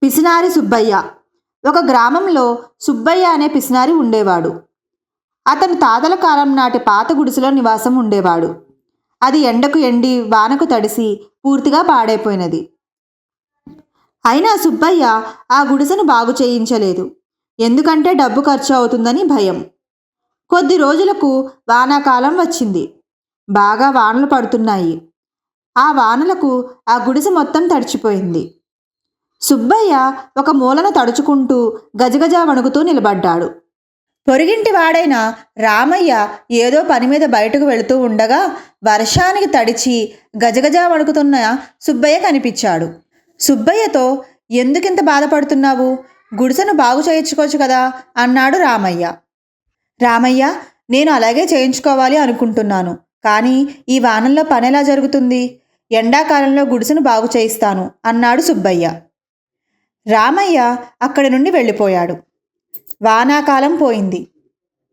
పిసినారి సుబ్బయ్య. ఒక గ్రామంలో సుబ్బయ్య అనే పిసినారి ఉండేవాడు. అతను తాతల కాలం నాటి పాత గుడిసెలో నివాసం ఉండేవాడు. అది ఎండకు ఎండి వానకు తడిసి పూర్తిగా పాడైపోయినది. అయినా సుబ్బయ్య ఆ గుడిసెను బాగు చేయించలేదు. ఎందుకంటే డబ్బు ఖర్చు అవుతుందని భయం. కొద్ది రోజులకు వానాకాలం వచ్చింది. బాగా వానలు పడుతున్నాయి. ఆ వానలకు ఆ గుడిసె మొత్తం తడిచిపోయింది. సుబ్బయ్య ఒక మూలన తడుచుకుంటూ గజగజ వణుకుతూ నిలబడ్డాడు. పొరుగింటి వాడైన రామయ్య ఏదో పని మీద బయటకు వెళుతూ ఉండగా వర్షానికి తడిచి గజగజ వణుకుతున్న సుబ్బయ్య కనిపించాడు. సుబ్బయ్యతో, "ఎందుకింత బాధపడుతున్నావు? గుడిసెను బాగు చేయించుకోవచ్చు కదా" అన్నాడు రామయ్య. "రామయ్య, నేను అలాగే చేయించుకోవాలి అనుకుంటున్నాను. కానీ ఈ వానల్లో పని ఎలా జరుగుతుంది? ఎండాకాలంలో గుడిసెను బాగు చేయిస్తాను" అన్నాడు సుబ్బయ్య. రామయ్య అక్కడి నుండి వెళ్ళిపోయాడు. వానాకాలం పోయింది.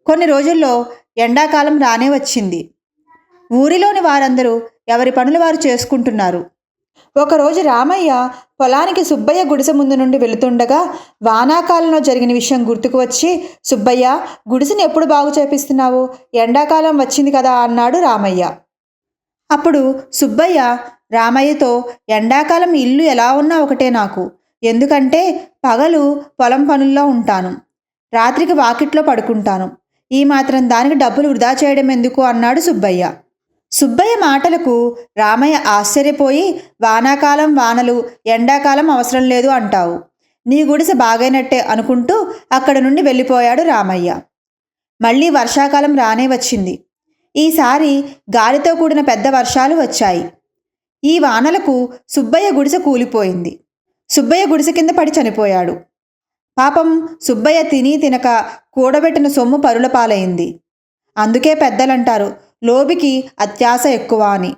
కొన్ని రోజుల్లో ఎండాకాలం రానే వచ్చింది. ఊరిలోని వారందరూ ఎవరి పనులు వారు చేసుకుంటున్నారు. ఒకరోజు రామయ్య పొలానికి సుబ్బయ్య గుడిసె ముందు నుండి వెళుతుండగా వానాకాలంలో జరిగిన విషయం గుర్తుకు వచ్చి, "సుబ్బయ్య, గుడిసెను ఎప్పుడు బాగు చేపిస్తున్నావు? ఎండాకాలం వచ్చింది కదా" అన్నాడు రామయ్య. అప్పుడు సుబ్బయ్య రామయ్యతో, "ఎండాకాలం ఇల్లు ఎలా ఉన్నా ఒకటే నాకు. ఎందుకంటే పగలు పొలం పనుల్లో ఉంటాను, రాత్రికి వాకిట్లో పడుకుంటాను. ఈ మాత్రం దానికి డబ్బులు వృధా చేయడం ఎందుకు" అన్నాడు సుబ్బయ్య. సుబ్బయ్య మాటలకు రామయ్య ఆశ్చర్యపోయి, "వానాకాలం వానలు, ఎండాకాలం అవసరం లేదు అంటావు. నీ గుడిసె బాగైనట్టే" అనుకుంటూ అక్కడి నుండి వెళ్ళిపోయాడు రామయ్య. మళ్ళీ వర్షాకాలం రానే వచ్చింది. ఈసారి గాలితో కూడిన పెద్ద వర్షాలు వచ్చాయి. ఈ వానలకు సుబ్బయ్య గుడిసె కూలిపోయింది. సుబ్బయ్య గుడిసె కింద పడి చనిపోయాడు. పాపం సుబ్బయ్య తిని తినక కూడబెట్టిన సొమ్ము పరుల పాలైంది. అందుకే పెద్దలంటారు, లోబికి అత్యాశ ఎక్కువ అని.